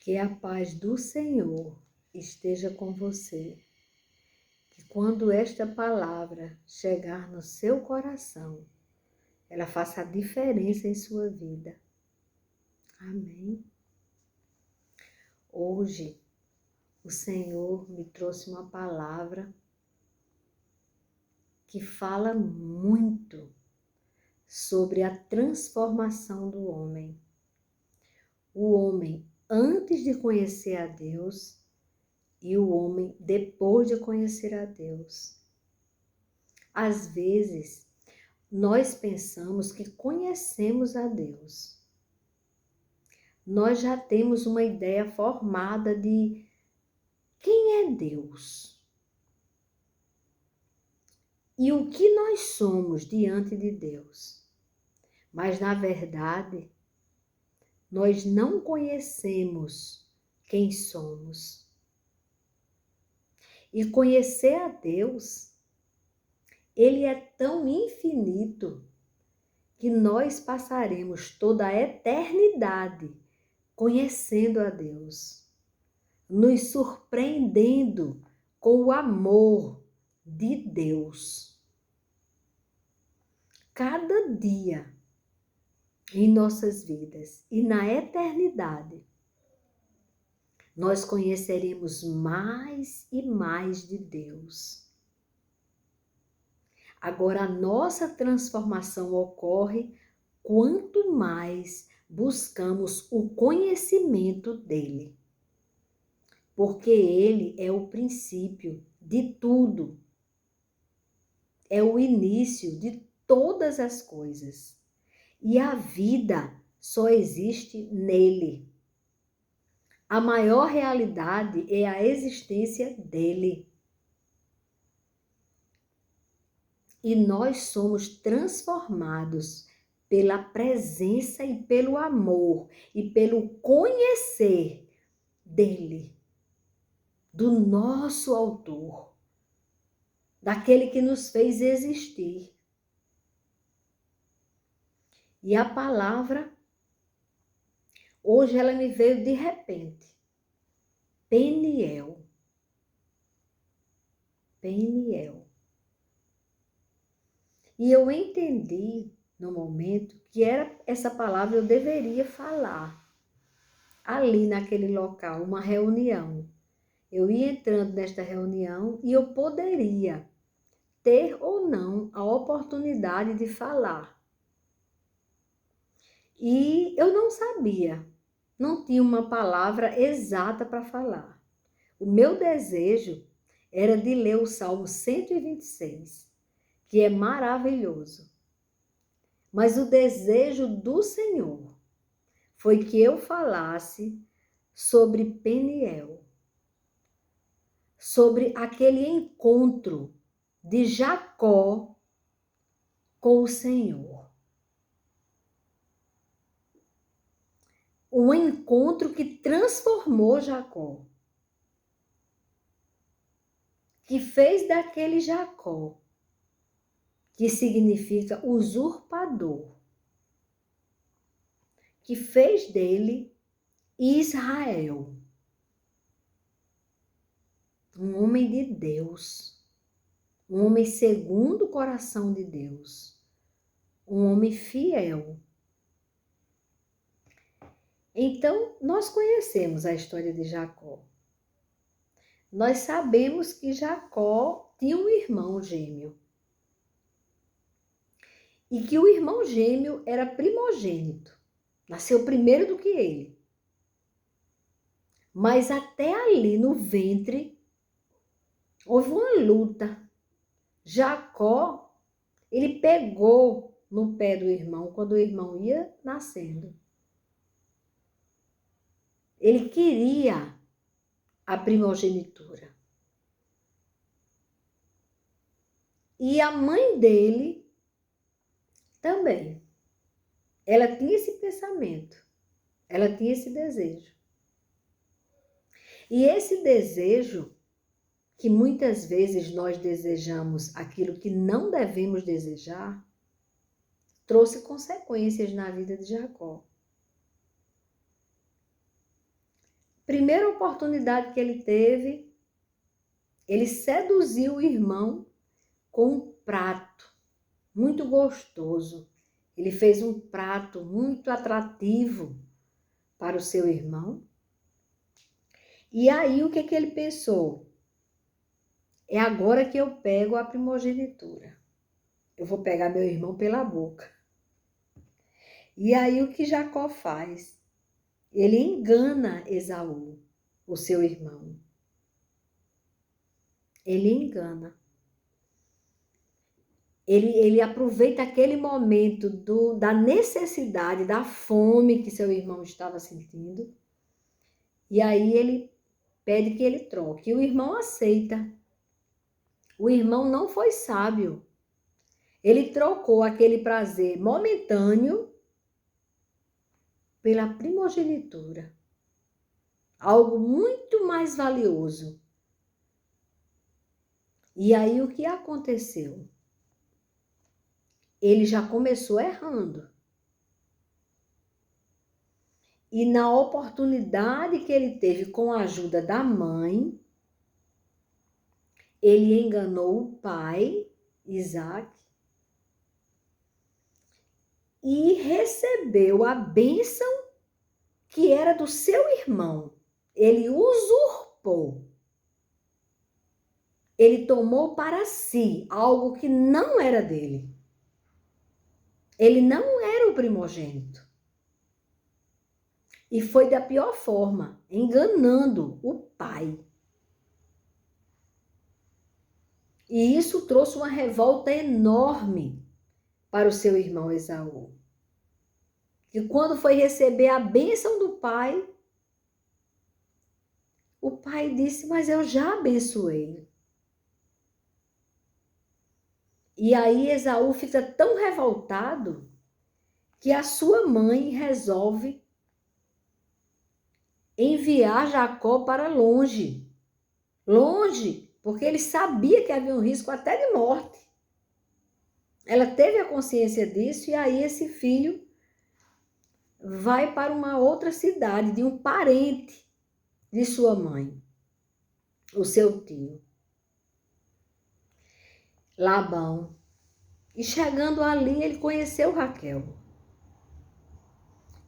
Que a paz do Senhor esteja com você. Que quando esta palavra chegar no seu coração, ela faça a diferença em sua vida. Amém. Hoje, o Senhor me trouxe uma palavra que fala muito sobre a transformação do homem. O homem antes de conhecer a Deus e o homem depois de conhecer a Deus. Às vezes, nós pensamos que conhecemos a Deus. Nós já temos uma ideia formada de quem é Deus e o que nós somos diante de Deus. Mas, na verdade, nós não conhecemos quem somos. E conhecer a Deus, Ele é tão infinito que nós passaremos toda a eternidade conhecendo a Deus, nos surpreendendo com o amor de Deus. Cada dia em nossas vidas e na eternidade, nós conheceremos mais e mais de Deus. Agora, a nossa transformação ocorre quanto mais buscamos o conhecimento dele. Porque ele é o princípio de tudo. É o início de todas as coisas. E a vida só existe nele. A maior realidade é a existência dele. E nós somos transformados pela presença e pelo amor e pelo conhecer dele, do nosso autor, daquele que nos fez existir. E a palavra, hoje ela me veio de repente. Peniel. Peniel. E eu entendi no momento que era essa palavra eu deveria falar ali naquele local, uma reunião. Eu ia entrando nesta reunião e eu poderia ter ou não a oportunidade de falar. E eu não sabia, não tinha uma palavra exata para falar. O meu desejo era de ler o Salmo 126, que é maravilhoso. Mas o desejo do Senhor foi que eu falasse sobre Peniel, sobre aquele encontro de Jacó com o Senhor. Um encontro que transformou Jacó, que fez daquele Jacó, que significa usurpador, que fez dele Israel, um homem de Deus, um homem segundo o coração de Deus, um homem fiel. Então, nós conhecemos a história de Jacó. Nós sabemos que Jacó tinha um irmão gêmeo. E que o irmão gêmeo era primogênito. Nasceu primeiro do que ele. Mas até ali no ventre, houve uma luta. Jacó, ele pegou no pé do irmão quando o irmão ia nascendo. Ele queria a primogenitura. E a mãe dele também. Ela tinha esse pensamento. Ela tinha esse desejo. E esse desejo, que muitas vezes nós desejamos aquilo que não devemos desejar, trouxe consequências na vida de Jacó. Primeira oportunidade que ele teve, ele seduziu o irmão com um prato muito gostoso. Ele fez um prato muito atrativo para o seu irmão. E aí o que ele pensou? É agora que eu pego a primogenitura. Eu vou pegar meu irmão pela boca. E aí o que Jacó faz? Ele engana Esaú, o seu irmão. Ele engana. Ele aproveita aquele momento da necessidade, da fome que seu irmão estava sentindo. E aí ele pede que ele troque. E o irmão aceita. O irmão não foi sábio. Ele trocou aquele prazer momentâneo pela primogenitura. Algo muito mais valioso. E aí o que aconteceu? Ele já começou errando. E na oportunidade que ele teve com a ajuda da mãe, ele enganou o pai, Isaac, e recebeu a bênção que era do seu irmão. Ele usurpou. Ele tomou para si algo que não era dele. Ele não era o primogênito. E foi da pior forma, enganando o pai. E isso trouxe uma revolta enorme para o seu irmão Esaú. E quando foi receber a bênção do pai, o pai disse, mas eu já abençoei. E aí Esaú fica tão revoltado que a sua mãe resolve enviar Jacó para longe. Longe, porque ele sabia que havia um risco até de morte. Ela teve a consciência disso e aí esse filho vai para uma outra cidade de um parente de sua mãe, o seu tio, Labão. E chegando ali, ele conheceu Raquel.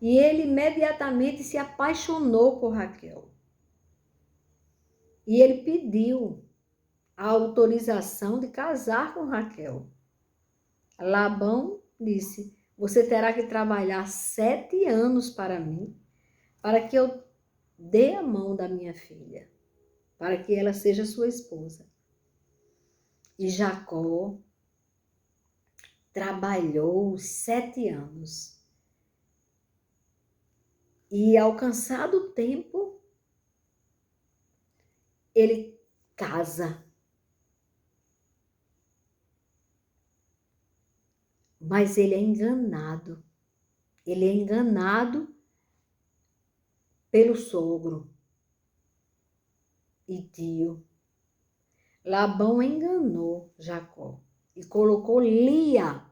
E ele imediatamente se apaixonou por Raquel. E ele pediu a autorização de casar com Raquel. Labão disse, você terá que trabalhar 7 anos para mim, para que eu dê a mão da minha filha, para que ela seja sua esposa. E Jacó trabalhou 7 anos. E alcançado o tempo, ele casa. Mas ele é enganado. Ele é enganado pelo sogro e tio. Labão enganou Jacó e colocou Lia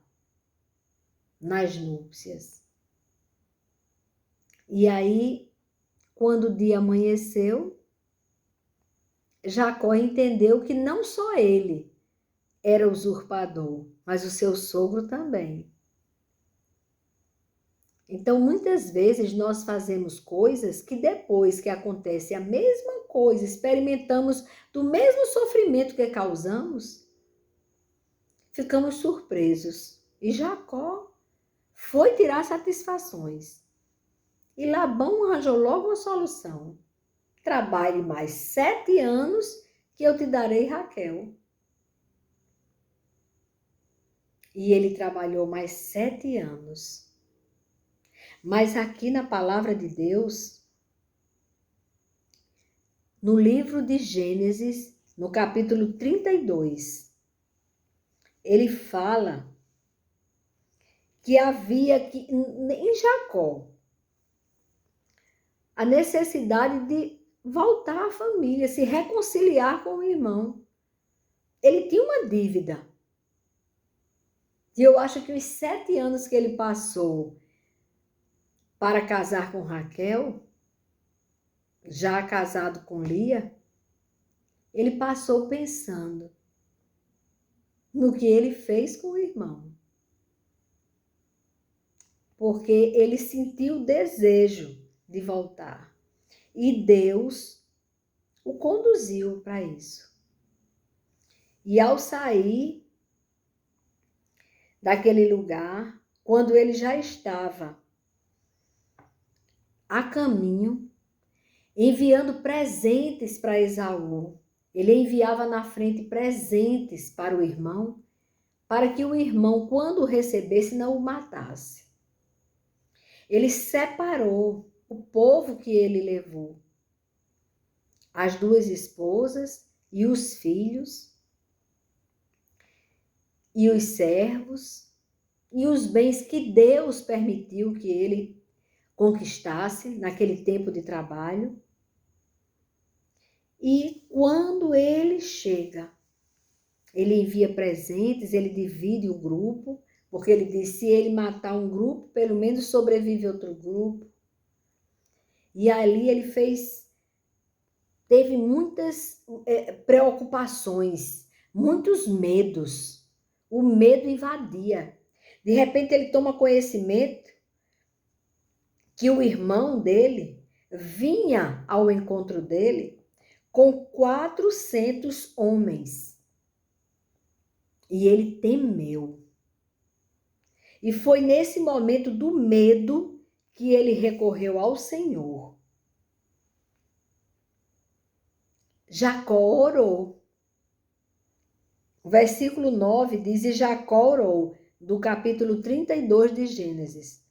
nas núpcias. E aí, quando o dia amanheceu, Jacó entendeu que não só ele era usurpador, mas o seu sogro também. Então, muitas vezes nós fazemos coisas que depois que acontece a mesma coisa, experimentamos do mesmo sofrimento que causamos, ficamos surpresos. E Jacó foi tirar satisfações. E Labão arranjou logo uma solução. Trabalhe mais 7 anos que eu te darei Raquel. E ele trabalhou mais 7 anos. Mas aqui na palavra de Deus, no livro de Gênesis, no capítulo 32, ele fala que havia em Jacó a necessidade de voltar à família, se reconciliar com o irmão. Ele tinha uma dívida. E eu acho que os 7 anos que ele passou para casar com Raquel já casado com Lia, ele passou pensando no que ele fez com o irmão. Porque ele sentiu o desejo de voltar. E Deus o conduziu para isso. E ao sair daquele lugar, quando ele já estava a caminho, enviando presentes para Esaú, ele enviava na frente presentes para o irmão, para que o irmão, quando o recebesse, não o matasse. Ele separou o povo que ele levou, as duas esposas e os filhos, e os servos, e os bens que Deus permitiu que ele conquistasse naquele tempo de trabalho. E quando ele chega, ele envia presentes, ele divide o grupo, porque ele disse, se ele matar um grupo, pelo menos sobrevive outro grupo. E ali ele teve muitas preocupações, muitos medos. O medo invadia. De repente ele toma conhecimento que o irmão dele vinha ao encontro dele com 400 homens. E ele temeu. E foi nesse momento do medo que ele recorreu ao Senhor. Jacó orou. O versículo 9 diz, e Jacó orou, do capítulo 32 de Gênesis.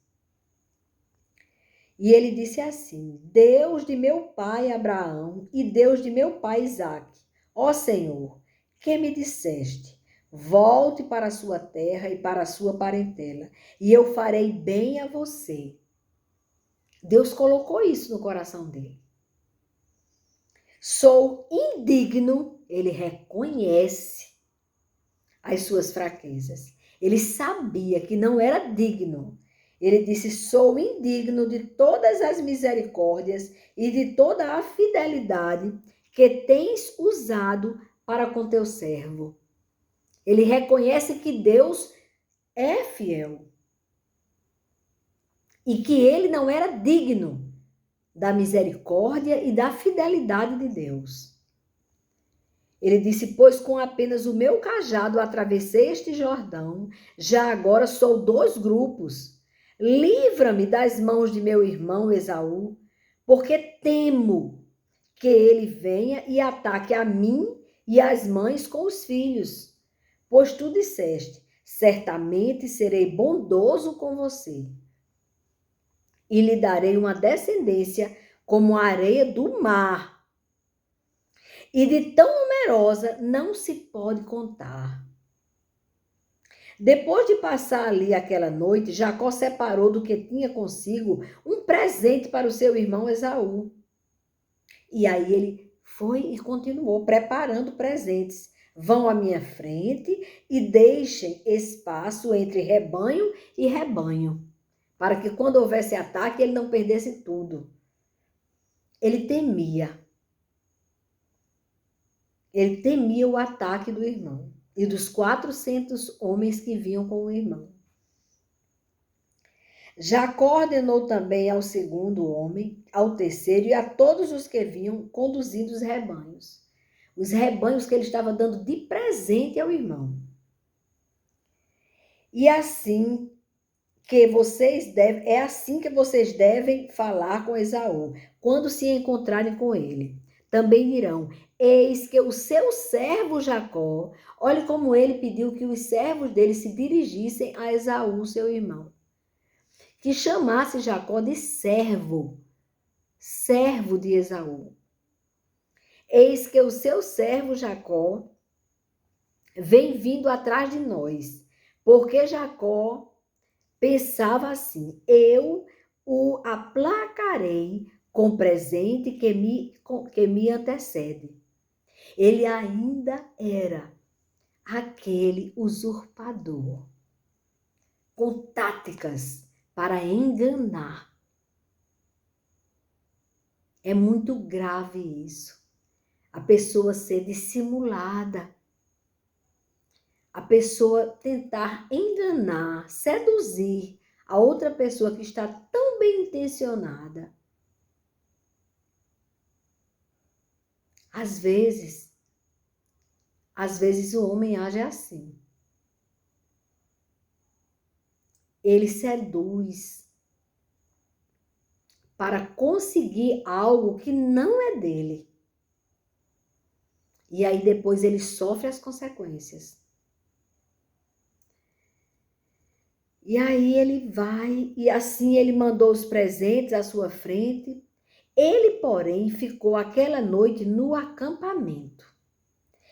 E ele disse assim, Deus de meu pai Abraão e Deus de meu pai Isaque, ó Senhor, que me disseste, volte para a sua terra e para a sua parentela, e eu farei bem a você. Deus colocou isso no coração dele. Sou indigno, ele reconhece as suas fraquezas. Ele sabia que não era digno. Ele disse, sou indigno de todas as misericórdias e de toda a fidelidade que tens usado para com teu servo. Ele reconhece que Deus é fiel e que ele não era digno da misericórdia e da fidelidade de Deus. Ele disse, pois com apenas o meu cajado atravessei este Jordão, já agora sou 2 grupos. Livra-me das mãos de meu irmão Esaú, porque temo que ele venha e ataque a mim e as mães com os filhos. Pois tu disseste, certamente serei bondoso com você, e lhe darei uma descendência como a areia do mar, e de tão numerosa não se pode contar. Depois de passar ali aquela noite, Jacó separou do que tinha consigo um presente para o seu irmão Esaú. E aí ele foi e continuou preparando presentes. Vão à minha frente e deixem espaço entre rebanho e rebanho, para que quando houvesse ataque ele não perdesse tudo. Ele temia o ataque do irmão e dos 400 homens que vinham com o irmão. Jacó ordenou também ao segundo homem, ao terceiro e a todos os que vinham conduzindo os rebanhos que ele estava dando de presente ao irmão. E assim que vocês devem falar com Esaú, quando se encontrarem com ele. Também dirão, eis que o seu servo Jacó, olhe como ele pediu que os servos dele se dirigissem a Esaú, seu irmão, que chamasse Jacó de servo de Esaú. Eis que o seu servo Jacó vem vindo atrás de nós, porque Jacó pensava assim, eu o aplacarei com presente que me antecede. Ele ainda era aquele usurpador, com táticas para enganar. É muito grave isso. A pessoa ser dissimulada. A pessoa tentar enganar, seduzir a outra pessoa que está tão bem intencionada. Às vezes o homem age assim. Ele seduz para conseguir algo que não é dele. E aí depois ele sofre as consequências. E aí ele vai, e assim ele mandou os presentes à sua frente. Ele, porém, ficou aquela noite no acampamento.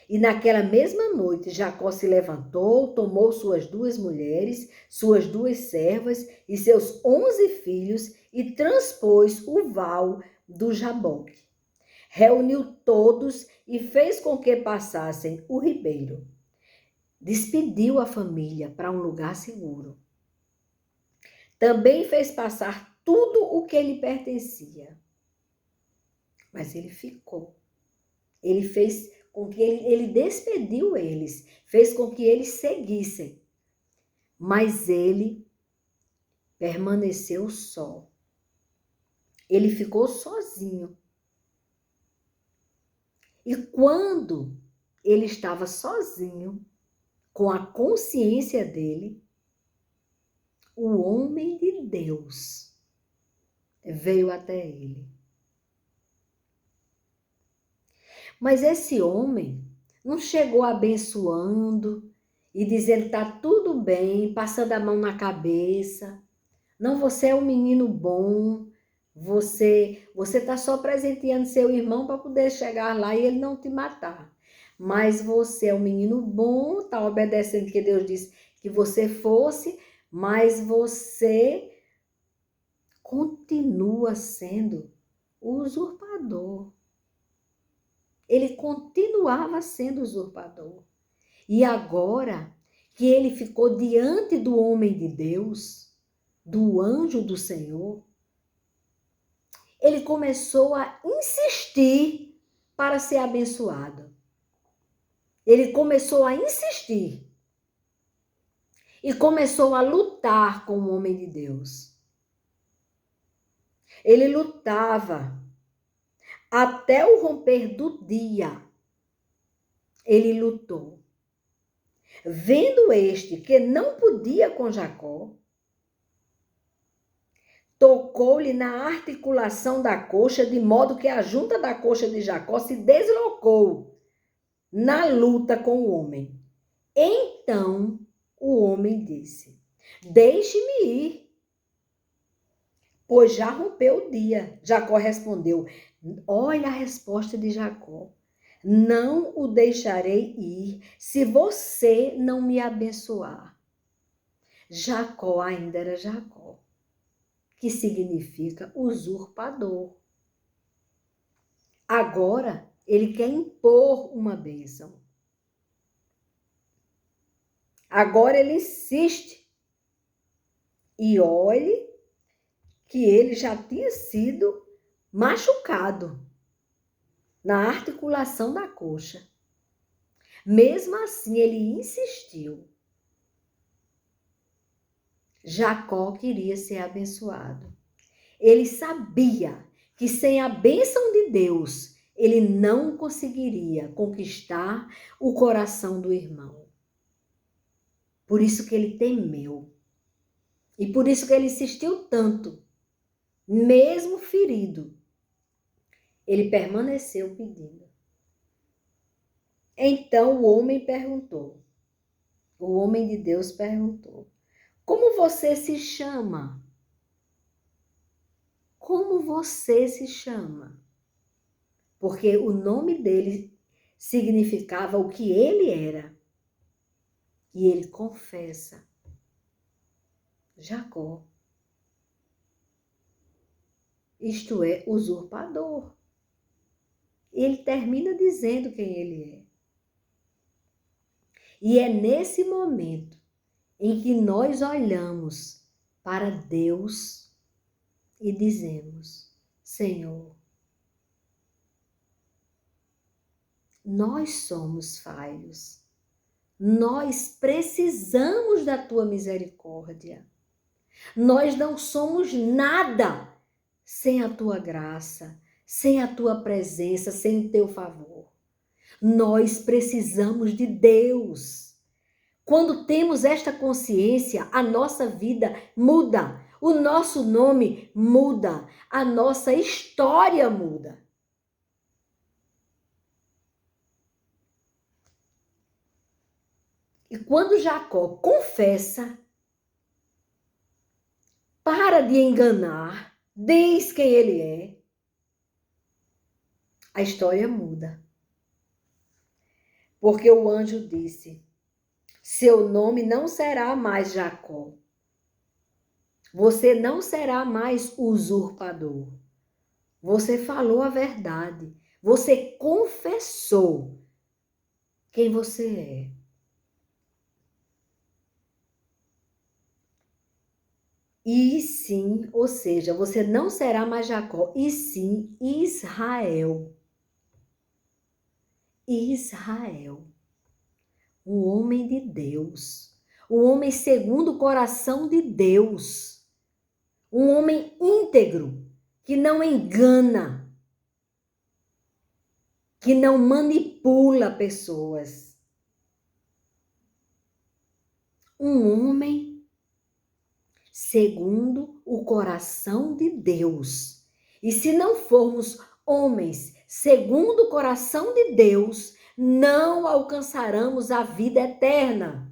E naquela mesma noite, Jacó se levantou, tomou suas 2 mulheres, suas 2 servas e seus 11 filhos e transpôs o val do Jaboque. Reuniu todos e fez com que passassem o ribeiro. Despediu a família para um lugar seguro. Também fez passar tudo o que lhe pertencia. Mas ele ficou. Ele fez com que ele despediu eles, fez com que eles seguissem. Mas ele permaneceu só. Ele ficou sozinho. E quando ele estava sozinho, com a consciência dele, o homem de Deus veio até ele. Mas esse homem não chegou abençoando e dizendo tá tudo bem, passando a mão na cabeça. Não, você é um menino bom, você tá só presenteando seu irmão para poder chegar lá e ele não te matar. Mas você é um menino bom, tá obedecendo o que Deus disse que você fosse, mas você continua sendo o usurpador. Ele continuava sendo usurpador. E agora que ele ficou diante do homem de Deus, do anjo do Senhor, ele começou a insistir para ser abençoado. Ele começou a insistir e começou a lutar com o homem de Deus. Ele lutava até o romper do dia. Ele lutou. Vendo este que não podia com Jacó, tocou-lhe na articulação da coxa, de modo que a junta da coxa de Jacó se deslocou na luta com o homem. Então o homem disse: deixe-me ir, pois já rompeu o dia. Jacó respondeu: olha a resposta de Jacó. Não o deixarei ir se você não me abençoar. Jacó ainda era Jacó, que significa usurpador. Agora ele quer impor uma bênção. Agora ele insiste. E olhe que ele já tinha sido machucado na articulação da coxa. Mesmo assim, ele insistiu. Jacó queria ser abençoado. Ele sabia que sem a bênção de Deus, ele não conseguiria conquistar o coração do irmão. Por isso que ele temeu. E por isso que ele insistiu tanto. Mesmo ferido, ele permaneceu pedindo. Então o homem perguntou. O homem de Deus perguntou: como você se chama? Como você se chama? Porque o nome dele significava o que ele era. E ele confessa: Jacó. Isto é, usurpador. Ele termina dizendo quem ele é. E é nesse momento em que nós olhamos para Deus e dizemos: Senhor, nós somos falhos. Nós precisamos da tua misericórdia. Nós não somos nada sem a tua graça, sem a tua presença, sem o teu favor. Nós precisamos de Deus. Quando temos esta consciência, a nossa vida muda, o nosso nome muda, a nossa história muda. E quando Jacó confessa, para de enganar, diz quem ele é, a história muda. Porque o anjo disse: seu nome não será mais Jacó. Você não será mais usurpador. Você falou a verdade. Você confessou quem você é. E sim, ou seja, você não será mais Jacó, e sim Israel. Israel, o homem de Deus, o homem segundo o coração de Deus, um homem íntegro, que não engana, que não manipula pessoas. Um homem segundo o coração de Deus. E se não formos homens segundo o coração de Deus, não alcançaremos a vida eterna.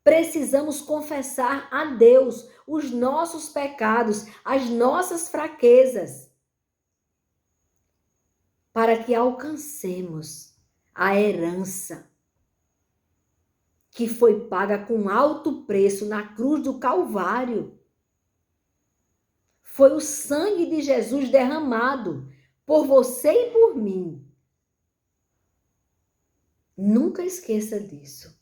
Precisamos confessar a Deus os nossos pecados, as nossas fraquezas, para que alcancemos a herança que foi paga com alto preço na cruz do Calvário. Foi o sangue de Jesus derramado por você e por mim. Nunca esqueça disso.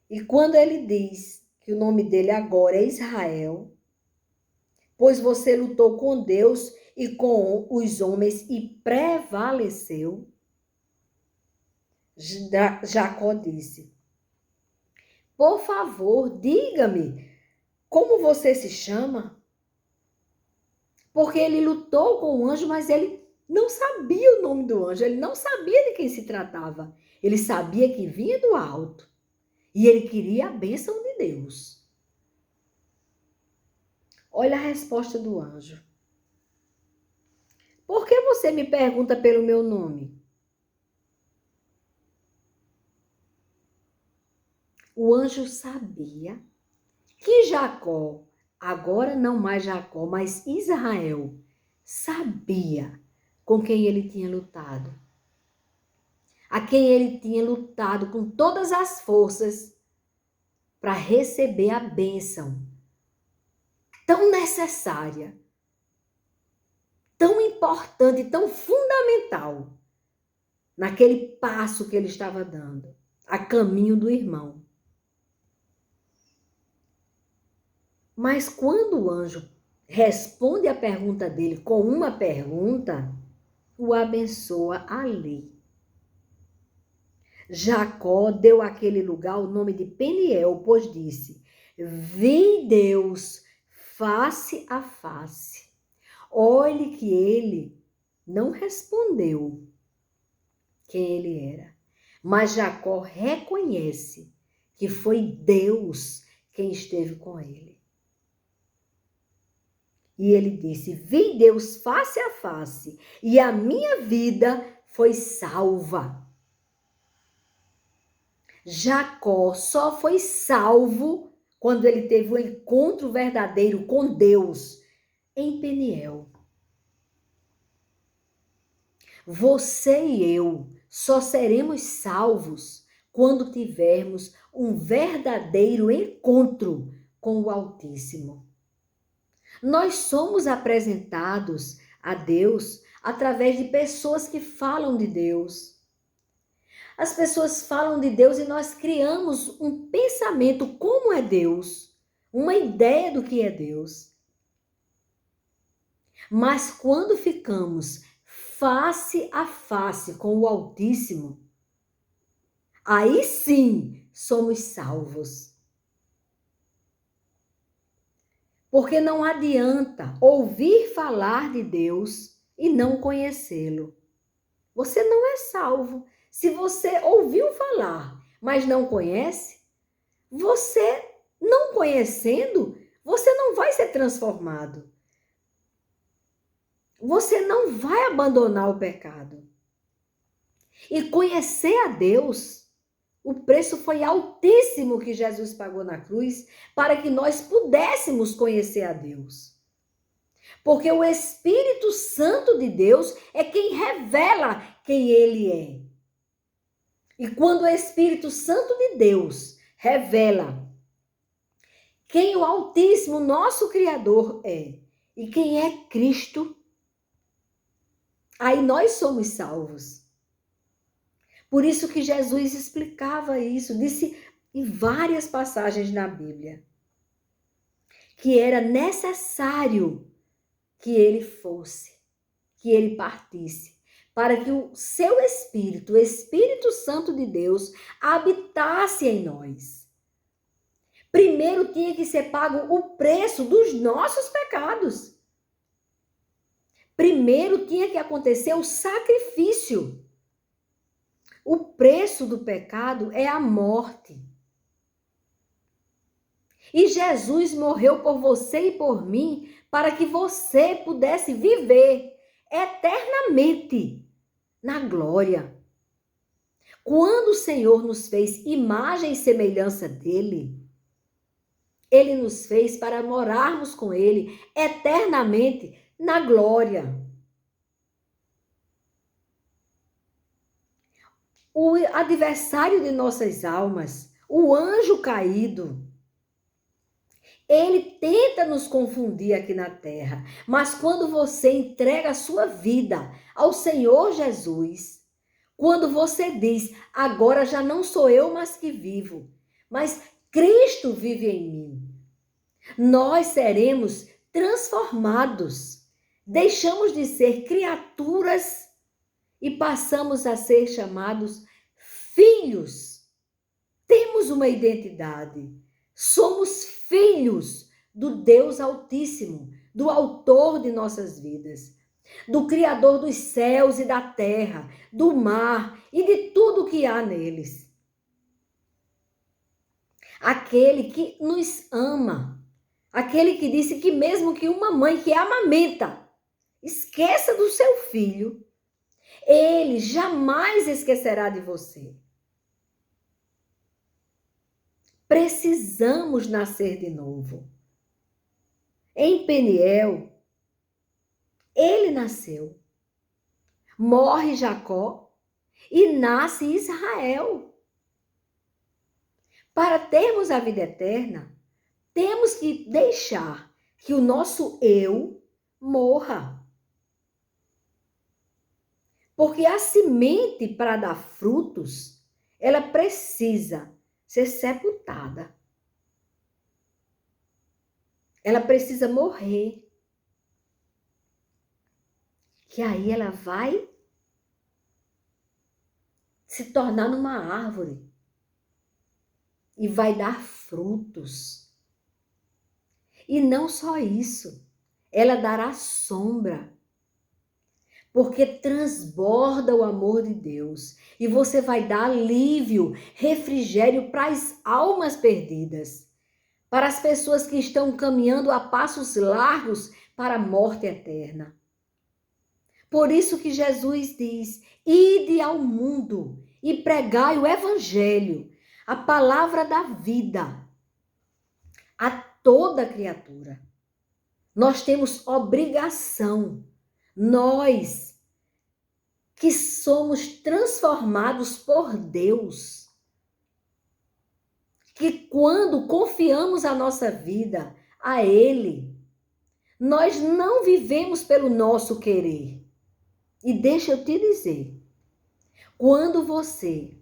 E quando ele diz que o nome dele agora é Israel, pois você lutou com Deus e com os homens e prevaleceu, Jacó disse: por favor, diga-me como você se chama? Porque ele lutou com o anjo, mas ele não sabia o nome do anjo, ele não sabia de quem se tratava. Ele sabia que vinha do alto e ele queria a bênção de Deus. Olha a resposta do anjo. Por que você me pergunta pelo meu nome? O anjo sabia que Jacó, agora não mais Jacó, mas Israel, sabia com quem ele tinha lutado. A quem ele tinha lutado com todas as forças para receber a bênção tão necessária, tão importante, tão fundamental naquele passo que ele estava dando, a caminho do irmão. Mas quando o anjo responde a pergunta dele com uma pergunta, o abençoa ali. Jacó deu àquele lugar o nome de Peniel, pois disse: vi Deus face a face. Olhe que ele não respondeu quem ele era, mas Jacó reconhece que foi Deus quem esteve com ele. E ele disse: vi Deus face a face e a minha vida foi salva. Jacó só foi salvo quando ele teve um encontro verdadeiro com Deus em Peniel. Você e eu só seremos salvos quando tivermos um verdadeiro encontro com o Altíssimo. Nós somos apresentados a Deus através de pessoas que falam de Deus. As pessoas falam de Deus e nós criamos um pensamento como é Deus, uma ideia do que é Deus. Mas quando ficamos face a face com o Altíssimo, aí sim somos salvos. Porque não adianta ouvir falar de Deus e não conhecê-lo. Você não é salvo. Se você ouviu falar, mas não conhece, você não conhecendo, você não vai ser transformado. Você não vai abandonar o pecado. E conhecer a Deus, o preço foi altíssimo que Jesus pagou na cruz para que nós pudéssemos conhecer a Deus. Porque o Espírito Santo de Deus é quem revela quem Ele é. E quando o Espírito Santo de Deus revela quem o Altíssimo, nosso Criador, é e quem é Cristo, aí nós somos salvos. Por isso que Jesus explicava isso, disse em várias passagens na Bíblia, que era necessário que ele fosse, que ele partisse, para que o seu Espírito, o Espírito Santo de Deus, habitasse em nós. Primeiro tinha que ser pago o preço dos nossos pecados. Primeiro tinha que acontecer o sacrifício. O preço do pecado é a morte. E Jesus morreu por você e por mim para que você pudesse viver eternamente na glória. Quando o Senhor nos fez imagem e semelhança dele, ele nos fez para morarmos com ele eternamente na glória. O adversário de nossas almas, o anjo caído, ele tenta nos confundir aqui na terra, mas quando você entrega a sua vida ao Senhor Jesus, quando você diz, agora já não sou eu mais que vivo, mas Cristo vive em mim, nós seremos transformados, deixamos de ser criaturas e passamos a ser chamados filhos. Temos uma identidade. Somos filhos do Deus Altíssimo, do autor de nossas vidas, do Criador dos céus e da terra, do mar e de tudo que há neles. Aquele que nos ama, aquele que disse que mesmo que uma mãe que amamenta esqueça do seu filho, ele jamais esquecerá de você. Precisamos nascer de novo. Em Peniel, ele nasceu. Morre Jacó e nasce Israel. Para termos a vida eterna, temos que deixar que o nosso eu morra. Porque a semente, para dar frutos, ela precisa ser sepultada. Ela precisa morrer. Que aí ela vai se tornar numa árvore. E vai dar frutos. E não só isso. Ela dará sombra. Porque transborda o amor de Deus. E você vai dar alívio, refrigério para as almas perdidas. Para as pessoas que estão caminhando a passos largos para a morte eterna. Por isso que Jesus diz, ide ao mundo e pregai o evangelho, a palavra da vida, a toda criatura. Nós temos obrigação, nós que somos transformados por Deus, que quando confiamos a nossa vida a Ele, nós não vivemos pelo nosso querer. E deixa eu te dizer, quando você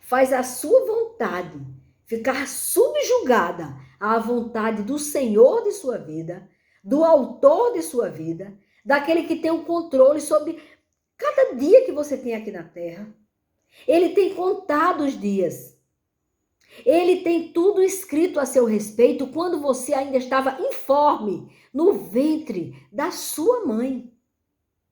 faz a sua vontade ficar subjugada à vontade do Senhor de sua vida, do autor de sua vida, daquele que tem o controle sobre Cada dia que você tem aqui na terra, Ele tem contado os dias. Ele tem tudo escrito a seu respeito quando você ainda estava informe no ventre da sua mãe.